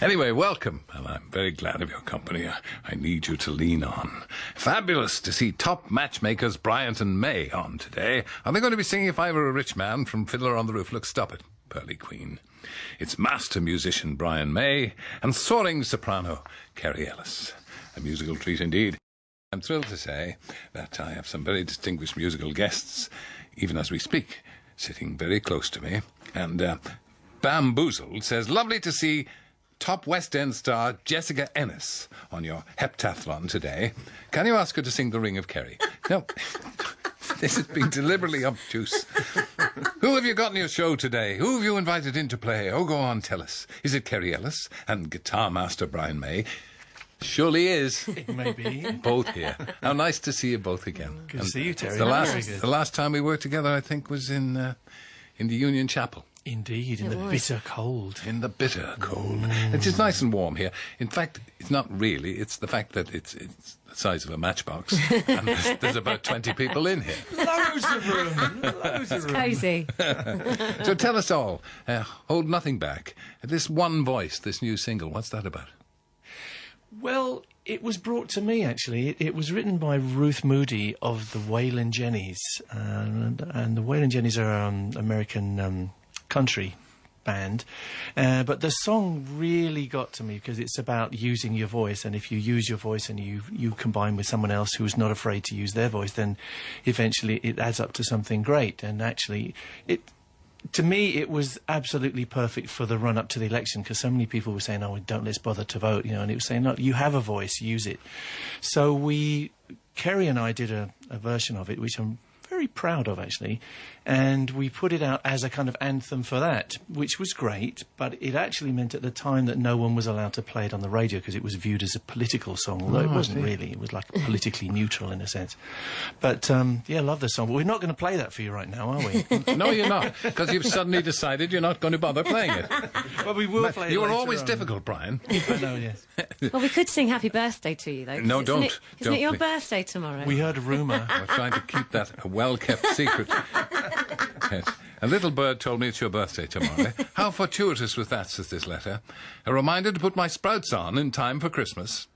Anyway, welcome, and I'm very glad of your company. I need you to lean on. Fabulous to see top matchmakers Brian and May on today. Are they going to be singing If I Were a Rich Man from Fiddler on the Roof? Look, stop it, Pearly Queen. It's master musician Brian May and soaring soprano Kerry Ellis. A musical treat indeed. I'm thrilled to say that I have some very distinguished musical guests, even as we speak, sitting very close to me. And Bamboozled says, lovely to see top West End star Jessica Ennis on your heptathlon today. Can you ask her to sing The Ring of Kerry? No, this has been deliberately obtuse. Who have you got on your show today? Who have you invited in to play? Oh, go on, tell us. Is it Kerry Ellis and guitar master Brian May? Surely is. It may be. Both here. How nice to see you both again. Good to see you, Terry. The last time we worked together, I think, was in the Union Chapel. Indeed, in the bitter cold. In the bitter cold. It is nice and warm here. In fact, it's not really. It's the fact that it's the size of a matchbox, and there's about 20 people in here. Loads of room. Loads of room. Cosy. So tell us all. Hold nothing back. This One Voice, this new single, what's that about? Well, it was brought to me, actually. It was written by Ruth Moody of the Waylon Jennies. And the Waylon Jennies are an American country band. But the song really got to me because it's about using your voice. And if you use your voice and you combine with someone else who's not afraid to use their voice, then eventually it adds up to something great. And actually, to me, it was absolutely perfect for the run-up to the election because so many people were saying, oh, don't let's bother to vote, and it was saying, no, you have a voice, use it. So Kerry and I did a version of it, which I'm very proud of, actually, and we put it out as a kind of anthem for that, which was great, but it actually meant at the time that no one was allowed to play it on the radio because it was viewed as a political song, although it wasn't really. It was like politically neutral in a sense. But, yeah, I love the song. But we're not going to play that for you right now, are we? No, you're not, because you've suddenly decided you're not going to bother playing it. Well, we will play it You were later always on. difficult, Brian. I know, yes. Well, we could sing Happy Birthday to you, though. No, don't. Isn't it your Don't. birthday tomorrow? We heard a rumour. We're trying to keep that a well-kept secret. Yes. A little bird told me it's your birthday tomorrow. How fortuitous was that, says this letter. A reminder to put my sprouts on in time for Christmas.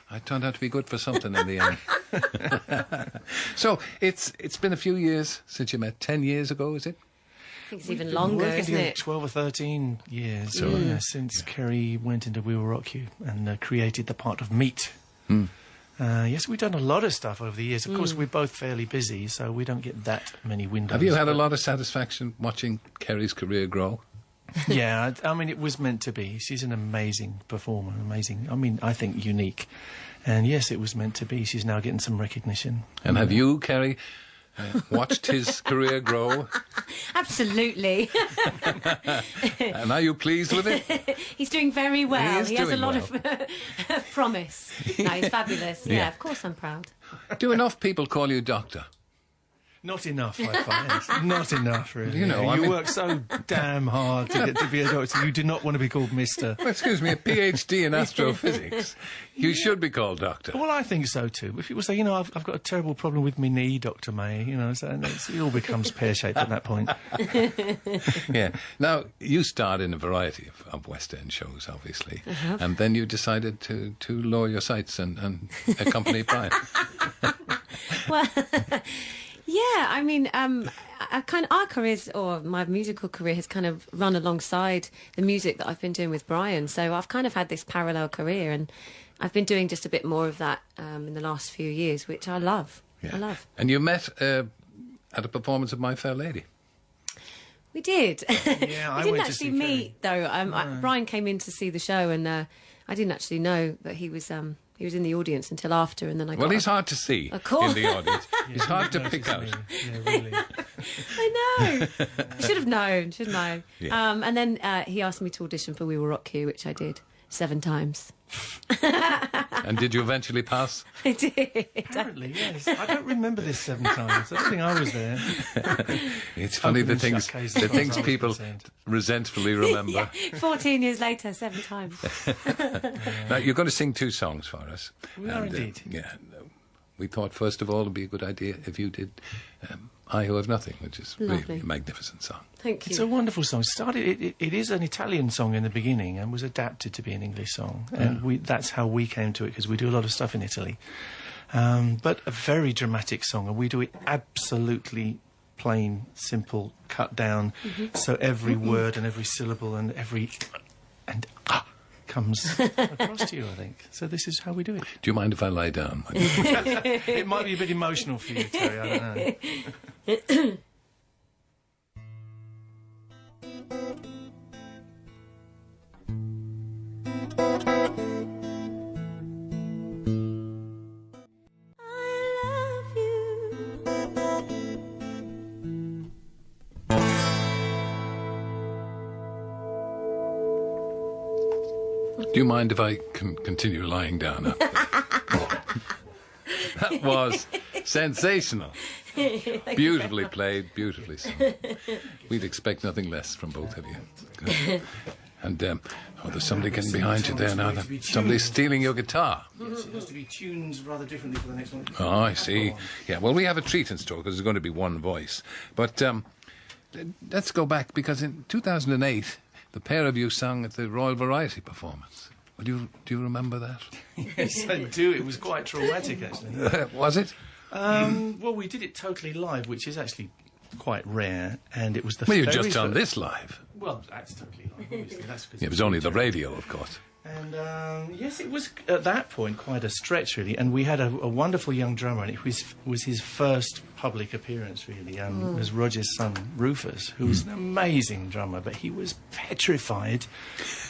I turned out to be good for something in the end. So, it's been a few years since you met. 10 years ago, is it? I think it's even longer, isn't it? 12 or 13 years since Kerry went into We Will Rock You and created the part of Meat. Yes, we've done a lot of stuff over the years. Of course, we're both fairly busy, so we don't get that many windows. Have you had a lot of satisfaction watching Kerry's career grow? Yeah, I mean, it was meant to be. She's an amazing performer, I think unique. And yes, it was meant to be. She's now getting some recognition. And have you, Kerry, watched his career grow? Absolutely. And are you pleased with it? He's doing very well. He is has a doing lot well. of promise. No, he's fabulous. Yeah. Yeah, of course I'm proud. Do enough people call you doctor? Not enough, I find. Not enough, really. You know, you work so damn hard to get to be a doctor. You do not want to be called Mister. Well, excuse me, a PhD in astrophysics. You should be called doctor. Well, I think so too. If people say, I've got a terrible problem with my knee, Dr. May, so it all becomes pear-shaped at that point. Yeah. Now, you starred in a variety of West End shows, obviously, and then you decided to lower your sights and accompany Brian. Well, yeah, I mean, our careers, or my musical career, has kind of run alongside the music that I've been doing with Brian. So I've kind of had this parallel career, and I've been doing just a bit more of that in the last few years, which I love. Yeah. I love. And you met at a performance of My Fair Lady. Yeah, We did. I we went didn't to actually see meet, though. Brian came in to see the show, and I didn't actually know that he was in the audience until after, and then I got... Well, he's hard to see Of course. in the audience. He's hard to pick out. Yeah, really. I know. I should have known, shouldn't I? Yeah. And then he asked me to audition for We Will Rock You, which I did 7 times. And did you eventually pass? I did. Apparently, yes. I don't remember this 7 times. I don't think I was there. It's funny the Opening things showcase as far as I was people concerned. resentfully remember. Yeah, 14 years later, 7 times. Now, you're going to sing 2 songs for us. We are indeed. We thought, first of all, it would be a good idea if you did I Who Have Nothing, which is really Lovely. a magnificent song. Thank you. It's a wonderful song. It is an Italian song in the beginning and was adapted to be an English song. And that's how we came to it, because we do a lot of stuff in Italy. But a very dramatic song, and we do it absolutely plain, simple, cut down. So every word and every syllable and comes across to you, I think. So this is how we do it. Do you mind if I lie down? It might be a bit emotional for you, Terry, I don't know. Do you mind if I can continue lying down? That was sensational. Beautifully played, beautifully sung. We'd expect nothing less from both of you. Good. And, there's somebody getting behind you there now. Somebody's stealing your guitar. Yes, it has to be tuned rather differently for the next one. Oh, I see. Yeah, well, we have a treat in store because there's going to be one voice. But let's go back, because in 2008, the pair of you sang at the Royal Variety performance. Do you remember that? Yes, I do. It was quite traumatic, actually. Was it? Well, we did it totally live, which is actually quite rare, and it was the Well, you've very just done fir- this live. Well, that's totally live, obviously. That's 'cause It was only the radio, of course. And yes, it was at that point quite a stretch, really. And we had a wonderful young drummer, and it was his first public appearance, really. It was Roger's son, Rufus, who was an amazing drummer, but he was petrified.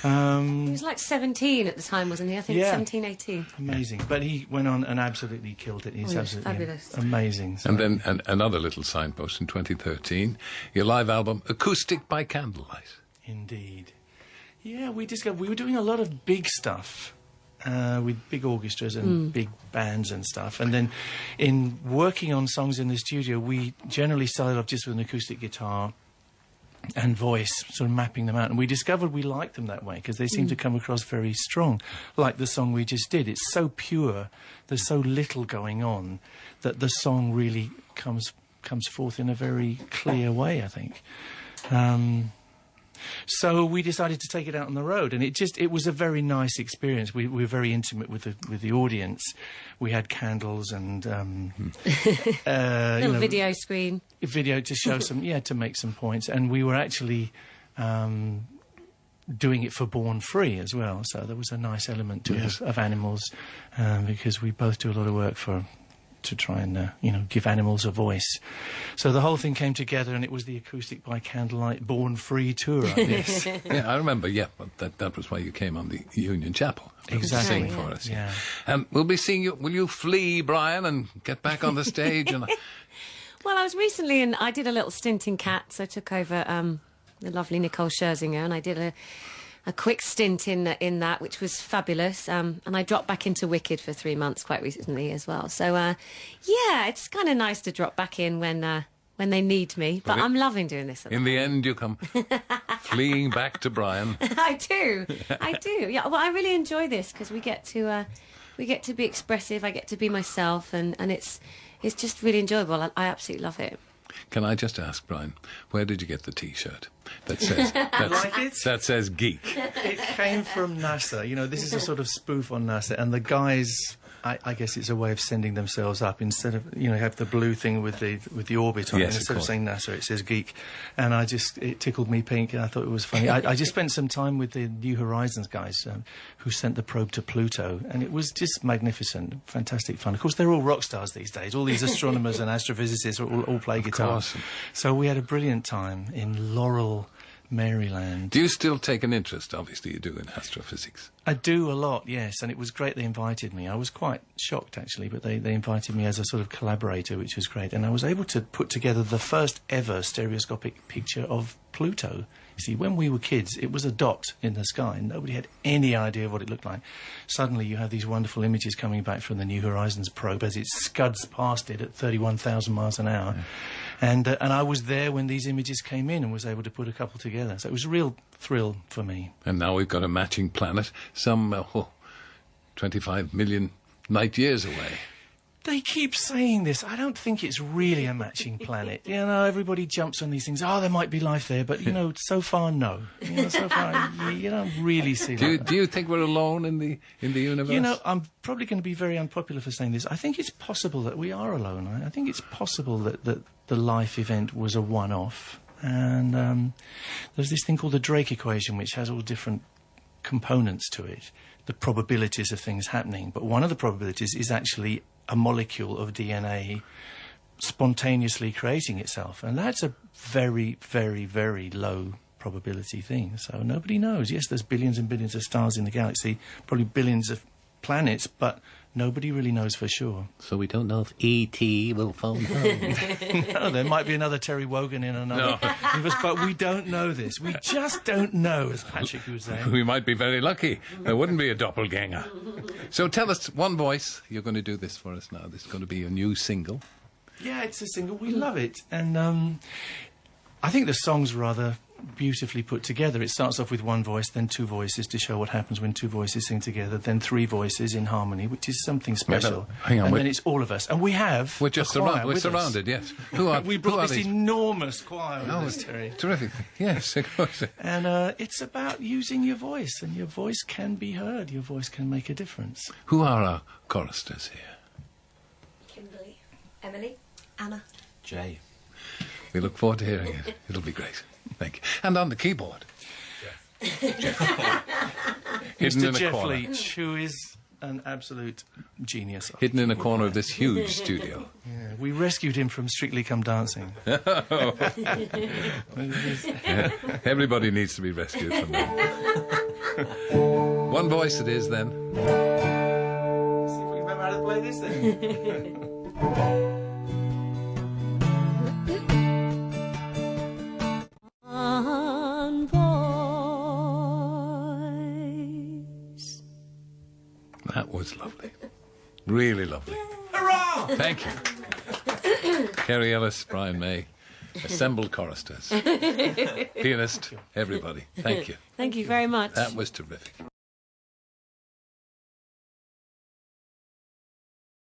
He was like 17 at the time, wasn't he? I think Yeah. 17, 18. Amazing. But he went on and absolutely killed it. He's he was absolutely fabulous. amazing. So- And then another little signpost in 2013, your live album, Acoustic by Candlelight. Indeed. Yeah, we discovered we were doing a lot of big stuff with big orchestras and big bands and stuff. And then in working on songs in the studio, we generally started off just with an acoustic guitar and voice, sort of mapping them out. And we discovered we liked them that way because they seem to come across very strong, like the song we just did. It's so pure, there's so little going on, that the song really comes forth in a very clear way, I think. So we decided to take it out on the road, and it was a very nice experience. We were very intimate with the audience. We had candles and Little video screen. video to show to make some points, and we were actually doing it for Born Free as well. So there was a nice element to it of animals, because we both do a lot of work to try and give animals a voice. So the whole thing came together, and it was the Acoustic by Candlelight Born Free tour, I guess. Yeah, I remember, but that was why you came on the Union Chapel. Exactly. Sing for us. Yeah. We'll be seeing you. Will you flee, Brian, and get back on the stage? Well, I was recently I did a little stint in Cats. I took over the lovely Nicole Scherzinger, and I did a quick stint in that, which was fabulous. And I dropped back into Wicked for 3 months quite recently as well. So, it's kind of nice to drop back in when they need me. But I'm loving doing this. In the end, you come fleeing back to Brian. I do. Yeah. Well, I really enjoy this because we get to be expressive. I get to be myself, and it's just really enjoyable. I absolutely love it. Can I just ask, Brian, where did you get the T-shirt that says that says geek? It came from NASA. This is a sort of spoof on NASA, and the guys, I guess it's a way of sending themselves up. Instead of have the blue thing with the orbit on it. Yes, Instead of of saying NASA, it says geek, and it tickled me pink, and I thought it was funny. I just spent some time with the New Horizons guys who sent the probe to Pluto, and it was just magnificent, fantastic fun. Of course, they're all rock stars these days. All these astronomers and astrophysicists all play guitar. So we had a brilliant time in Laurel, Maryland. Do you still take an interest, obviously you do, in astrophysics? I do a lot, yes, and it was great they invited me. I was quite shocked, actually, but they invited me as a sort of collaborator, which was great. And I was able to put together the first ever stereoscopic picture of Pluto. You see, when we were kids, it was a dot in the sky. Nobody had any idea of what it looked like. Suddenly you have these wonderful images coming back from the New Horizons probe as it scuds past it at 31,000 miles an hour. And I was there when these images came in and was able to put a couple together. So it was a real thrill for me. And now we've got a matching planet, some 25 million light years away. They keep saying this. I don't think it's really a matching planet. You know, everybody jumps on these things. Oh, there might be life there, but you know, so far, no. You know, so far, you don't really see that. Do you think we're alone in the universe? You know, I'm probably going to be very unpopular for saying this. I think it's possible that we are alone. I think it's possible that the life event was a one-off. And there's this thing called the Drake equation, which has all different components to it, the probabilities of things happening. But one of the probabilities is actually a molecule of DNA spontaneously creating itself. And that's a very, very, very low probability thing. So nobody knows. Yes, there's billions and billions of stars in the galaxy, probably billions of planets, but nobody really knows for sure. So we don't know if E.T. will phone home. No, there might be another Terry Wogan in another universe, but we don't know this. We just don't know, as Patrick was saying. We might be very lucky. There wouldn't be a doppelganger. So tell us, one voice, you're going to do this for us now. This is going to be a new single. Yeah, it's a single. We love it. And I think the song's rather beautifully put together. It starts off with one voice, then two voices to show what happens when two voices sing together, then three voices in harmony, which is something special. Hang on, and then it's all of us. And we have We're just surrounded, yes. We brought this enormous choir with us, Terry. Terrific. Yes, of course. And it's about using your voice, and your voice can be heard. Your voice can make a difference. Who are our choristers here? Kimberly, Emily, Anna. Jay. We look forward to hearing it. It'll be great. Thank you. And on the keyboard. Hidden in Mr. a Jeff corner. Leach, who is an absolute genius. Hidden in a corner of this huge studio. Yeah, we rescued him from Strictly Come Dancing. Everybody needs to be rescued from that. One voice it is, then. See if we remember how to play this then. That was lovely. Really lovely. Hurrah! Thank you. Kerry Ellis, Brian May, assembled choristers. Pianist, everybody. Thank you. Thank you very much. That was terrific.